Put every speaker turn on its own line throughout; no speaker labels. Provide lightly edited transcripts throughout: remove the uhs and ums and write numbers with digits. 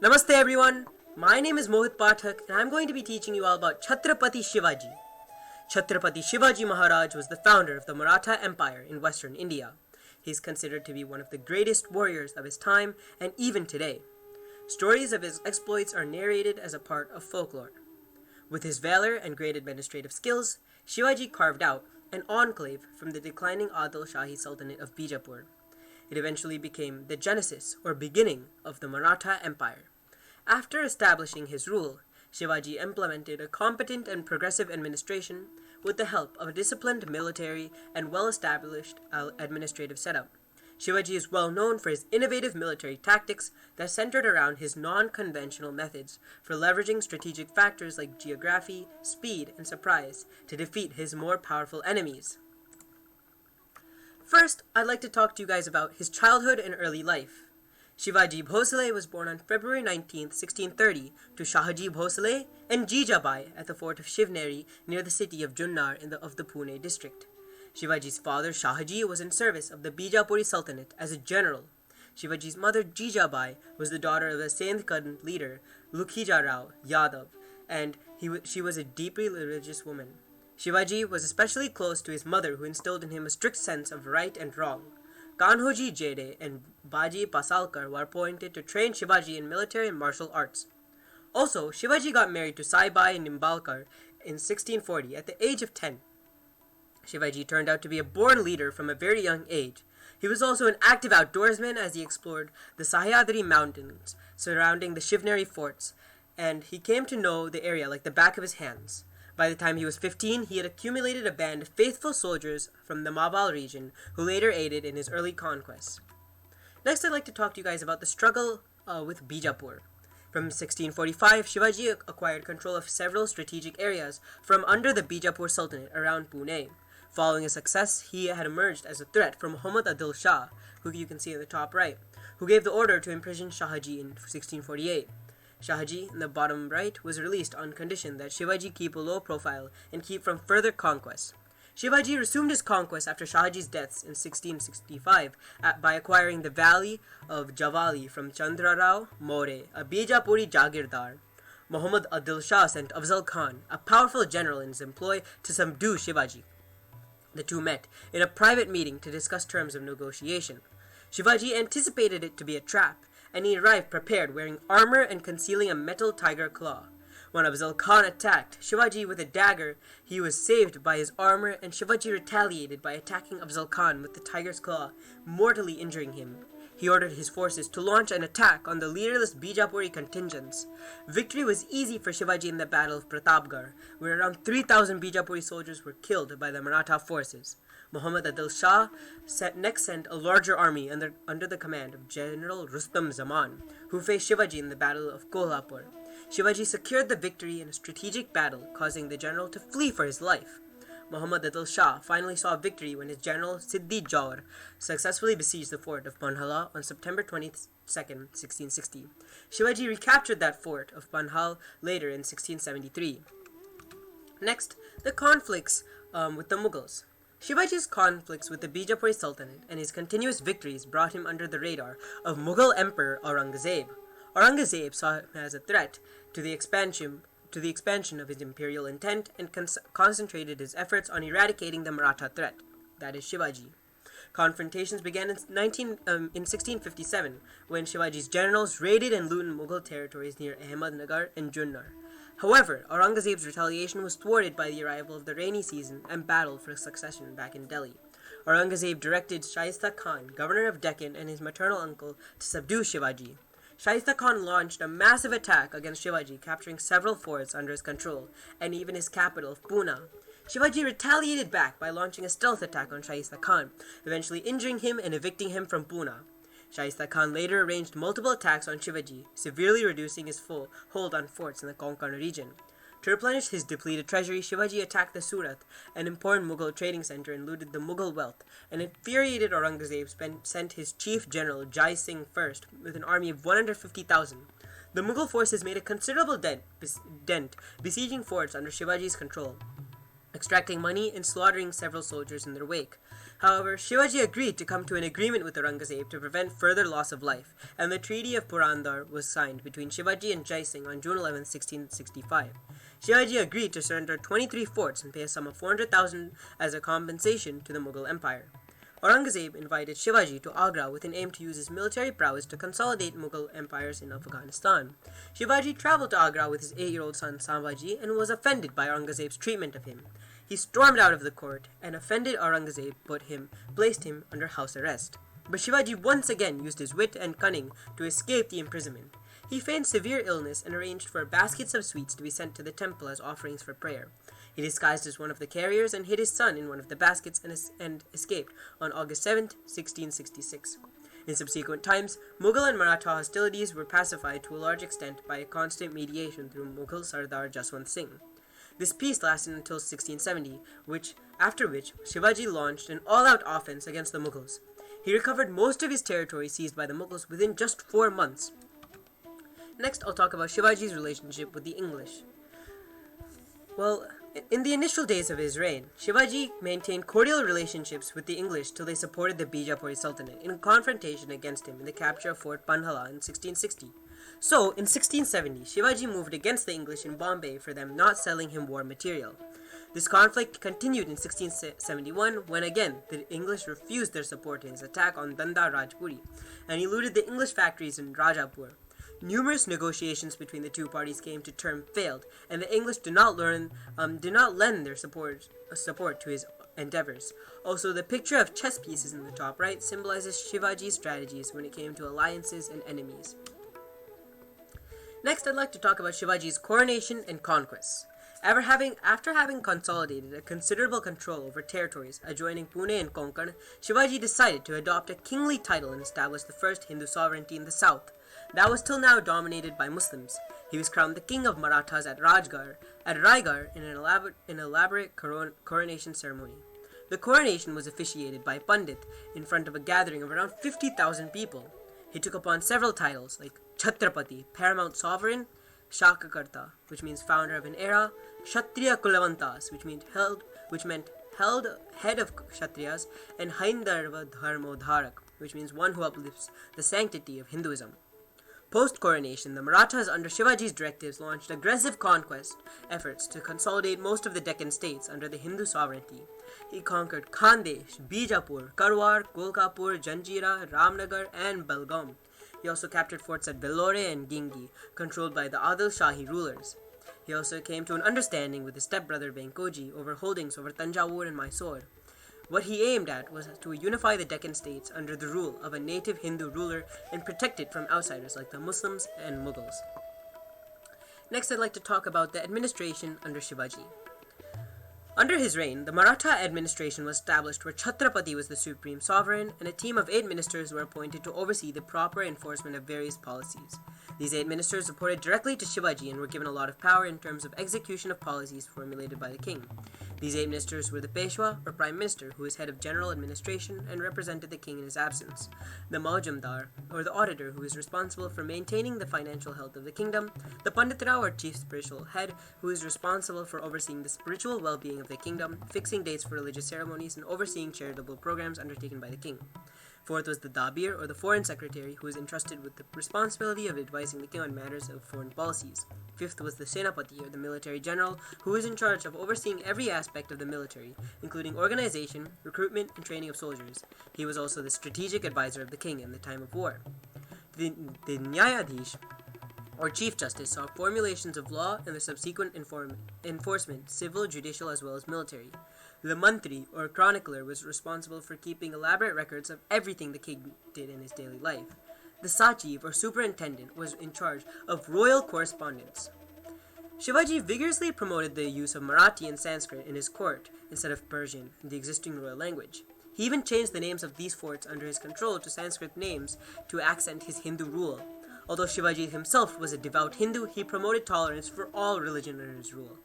Namaste everyone, my name is Mohit Pathak and I'm going to be teaching you all about Chhatrapati Shivaji. Chhatrapati Shivaji Maharaj was the founder of the Maratha Empire in western India. He is considered to be one of the greatest warriors of his time and even today. Stories of his exploits are narrated as a part of folklore. With his valor and great administrative skills, Shivaji carved out an enclave from the declining Adil Shahi Sultanate of Bijapur. It eventually became the genesis or beginning of the Maratha Empire. After establishing his rule, Shivaji implemented a competent and progressive administration with the help of a disciplined military and well-established administrative setup. Shivaji is well known for his innovative military tactics that centered around his non-conventional methods for leveraging strategic factors like geography, speed, and surprise to defeat his more powerful enemies. First, I'd like to talk to you guys about his childhood and early life. Shivaji Bhosle was born on February 19, 1630, to Shahaji Bhosle and Jijabai at the fort of Shivneri near the city of Junnar of the Pune district. Shivaji's father Shahaji was in service of the Bijapuri Sultanate as a general. Shivaji's mother Jijabai was the daughter of a Sandhkand leader Lukhija Rao Yadav, and she was a deeply religious woman. Shivaji was especially close to his mother, who instilled in him a strict sense of right and wrong. Kanhoji Jade and Baji Pasalkar were appointed to train Shivaji in military and martial arts. Also, Shivaji got married to Saibai Nimbalkar in 1640 at the age of 10. Shivaji turned out to be a born leader from a very young age. He was also an active outdoorsman as he explored the Sahyadri mountains surrounding the Shivneri forts, and he came to know the area like the back of his hands. By the time he was 15, he had accumulated a band of faithful soldiers from the Mabal region who later aided in his early conquests. Next, I'd like to talk to you guys about the struggle with Bijapur. From 1645, Shivaji acquired control of several strategic areas from under the Bijapur Sultanate around Pune. Following his success, he had emerged as a threat from Muhammad Adil Shah, who you can see in the top right, who gave the order to imprison Shahaji in 1648. Shahaji, in the bottom right, was released on condition that Shivaji keep a low profile and keep from further conquest. Shivaji resumed his conquest after Shahaji's death in 1665 by acquiring the valley of Javali from Chandra Rao More, a Bijapuri Jagirdar. Muhammad Adil Shah sent Afzal Khan, a powerful general in his employ, to subdue Shivaji. The two met in a private meeting to discuss terms of negotiation. Shivaji anticipated it to be a trap, and he arrived prepared, wearing armor and concealing a metal tiger claw. When Afzal Khan attacked Shivaji with a dagger, he was saved by his armor, and Shivaji retaliated by attacking Afzal Khan with the tiger's claw, mortally injuring him. He ordered his forces to launch an attack on the leaderless Bijapuri contingents. Victory was easy for Shivaji in the Battle of Pratapgarh, where around 3,000 Bijapuri soldiers were killed by the Maratha forces. Muhammad Adil Shah next sent a larger army under the command of General Rustam Zaman, who faced Shivaji in the Battle of Kolhapur. Shivaji secured the victory in a strategic battle, causing the general to flee for his life. Muhammad Adil Shah finally saw victory when his general Siddhi Jaur successfully besieged the fort of Panhala on September 22, 1660. Shivaji recaptured that fort of Panhal later in 1673. Next, the conflicts with the Mughals. Shivaji's conflicts with the Bijapuri Sultanate and his continuous victories brought him under the radar of Mughal Emperor Aurangzeb. Aurangzeb saw him as a threat to the expansion of his imperial intent and concentrated his efforts on eradicating the Maratha threat, that is Shivaji. Confrontations began in 1657 when Shivaji's generals raided and looted Mughal territories near Ahmednagar and Junnar. However, Aurangzeb's retaliation was thwarted by the arrival of the rainy season and battle for succession back in Delhi. Aurangzeb directed Shaista Khan, governor of Deccan, and his maternal uncle to subdue Shivaji. Shaista Khan launched a massive attack against Shivaji, capturing several forts under his control, and even his capital of Pune. Shivaji retaliated back by launching a stealth attack on Shaista Khan, eventually injuring him and evicting him from Pune. Shaista Khan later arranged multiple attacks on Shivaji, severely reducing his full hold on forts in the Konkan region. To replenish his depleted treasury, Shivaji attacked the Surat, an important Mughal trading center, and looted the Mughal wealth. An infuriated Aurangzeb sent his chief general Jai Singh first with an army of 150,000. The Mughal forces made a considerable dent, besieging forts under Shivaji's control. extracting money and slaughtering several soldiers in their wake. However, Shivaji agreed to come to an agreement with Aurangzeb to prevent further loss of life, and the Treaty of Purandar was signed between Shivaji and Jai Singh on June 11, 1665. Shivaji agreed to surrender 23 forts and pay a sum of 400,000 as a compensation to the Mughal Empire. Aurangzeb invited Shivaji to Agra with an aim to use his military prowess to consolidate Mughal empires in Afghanistan. Shivaji traveled to Agra with his 8-year-old son Shivaji and was offended by Aurangzeb's treatment of him. He stormed out of the court, and offended Aurangzeb placed him under house arrest. But Shivaji once again used his wit and cunning to escape the imprisonment. He feigned severe illness and arranged for baskets of sweets to be sent to the temple as offerings for prayer. He disguised as one of the carriers and hid his son in one of the baskets and escaped on August 7, 1666. In subsequent times, Mughal and Maratha hostilities were pacified to a large extent by a constant mediation through Mughal Sardar Jaswant Singh. This peace lasted until 1670, after which Shivaji launched an all-out offense against the Mughals. He recovered most of his territory seized by the Mughals within just 4 months. Next, I'll talk about Shivaji's relationship with the English. Well, in the initial days of his reign, Shivaji maintained cordial relationships with the English till they supported the Bijapuri Sultanate in confrontation against him in the capture of Fort Panhala in 1660. So, in 1670, Shivaji moved against the English in Bombay for them not selling him war material. This conflict continued in 1671 when again the English refused their support in his attack on Danda Rajpuri, and he looted the English factories in Rajapur. Numerous negotiations between the two parties came to term failed, and the English did not lend their support to his endeavors. Also, the picture of chess pieces in the top right symbolizes Shivaji's strategies when it came to alliances and enemies. Next, I'd like to talk about Shivaji's coronation and conquests. After having consolidated a considerable control over territories adjoining Pune and Konkan, Shivaji decided to adopt a kingly title and establish the first Hindu sovereignty in the south. That was till now dominated by Muslims. He was crowned the king of Marathas at Raigarh in an elaborate coronation ceremony. The coronation was officiated by a Pandit in front of a gathering of around 50,000 people. He took upon several titles like Chhatrapati, paramount sovereign, Shakakarta, which means founder of an era, Kshatriya Kulavantas, which meant head of Kshatriyas, and Haindarva Dharmodharak, which means one who uplifts the sanctity of Hinduism. Post-coronation, the Marathas under Shivaji's directives launched aggressive conquest efforts to consolidate most of the Deccan states under the Hindu sovereignty. He conquered Khandesh, Bijapur, Karwar, Kolkapur, Janjira, Ramnagar, and Belgaum. He also captured forts at Vellore and Gingi, controlled by the Adil Shahi rulers. He also came to an understanding with his stepbrother Venkoji over holdings over Tanjavur and Mysore. What he aimed at was to unify the Deccan states under the rule of a native Hindu ruler and protect it from outsiders like the Muslims and Mughals. Next, I'd like to talk about the administration under Shivaji. Under his reign, the Maratha administration was established where Chhatrapati was the supreme sovereign, and a team of 8 ministers were appointed to oversee the proper enforcement of various policies. These 8 ministers reported directly to Shivaji and were given a lot of power in terms of execution of policies formulated by the king. These 8 ministers were the Peshwa, or Prime Minister, who was head of general administration and represented the king in his absence, the Maujamdar, or the auditor, who is responsible for maintaining the financial health of the kingdom, the Panditrao, or chief spiritual head, who is responsible for overseeing the spiritual well-being of the kingdom, fixing dates for religious ceremonies, and overseeing charitable programs undertaken by the king. Fourth was the Dabir, or the foreign secretary, who was entrusted with the responsibility of advising the king on matters of foreign policies. Fifth was the Senapati, or the military general, who was in charge of overseeing every aspect of the military, including organization, recruitment, and training of soldiers. He was also the strategic advisor of the king in the time of war. The Nyayadhish, or Chief Justice, saw formulations of law and the subsequent enforcement, civil, judicial, as well as military. The Mantri, or chronicler, was responsible for keeping elaborate records of everything the king did in his daily life. The Sachiv, or superintendent, was in charge of royal correspondence. Shivaji vigorously promoted the use of Marathi and Sanskrit in his court instead of Persian, the existing royal language. He even changed the names of these forts under his control to Sanskrit names to accent his Hindu rule. Although Shivaji himself was a devout Hindu, he promoted tolerance for all religion under his rule.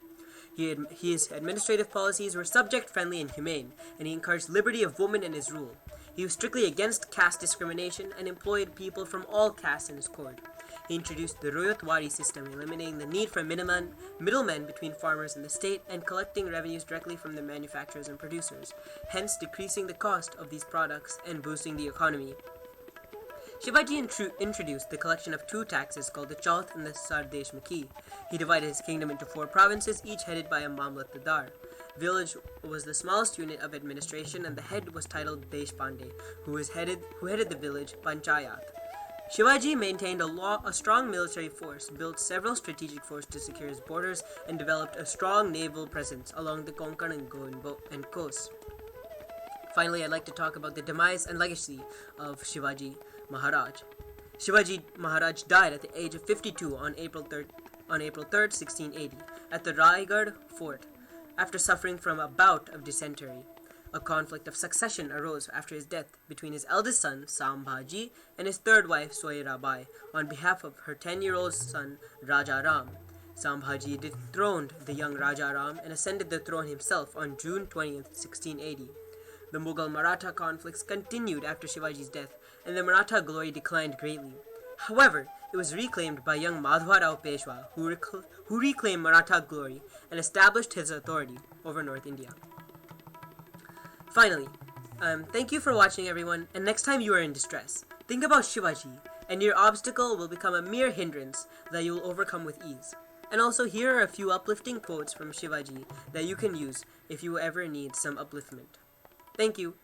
His administrative policies were subject-friendly and humane, and he encouraged liberty of women in his rule. He was strictly against caste discrimination and employed people from all castes in his court. he introduced the Royotwari system, eliminating the need for middlemen between farmers and the state and collecting revenues directly from the manufacturers and producers, hence decreasing the cost of these products and boosting the economy. Shivaji introduced the collection of two taxes called the Chauth and the Sardeshmukhi. He divided his kingdom into 4 provinces, each headed by a Mamlatadar. Village was the smallest unit of administration, and the head was titled Deshpande, who headed the village Panchayat. Shivaji maintained a strong military force, built several strategic forts to secure his borders, and developed a strong naval presence along the Konkan and coast. Finally, I'd like to talk about the demise and legacy of Shivaji Maharaj. Shivaji Maharaj died at the age of 52 on April 3rd, 1680, at the Raigad fort, after suffering from a bout of dysentery. A conflict of succession arose after his death between his eldest son, Sambhaji, and his third wife, Soyrabai, on behalf of her 10-year-old son, Raja Ram. Sambhaji dethroned the young Raja Ram and ascended the throne himself on June 20th, 1680. The Mughal-Maratha conflicts continued after Shivaji's death, and the Maratha glory declined greatly. However, it was reclaimed by young Madhwarao Peshwa, who reclaimed Maratha glory and established his authority over North India. Finally, thank you for watching, everyone, and next time you are in distress, think about Shivaji, and your obstacle will become a mere hindrance that you will overcome with ease. And also, here are a few uplifting quotes from Shivaji that you can use if you ever need some upliftment. Thank you.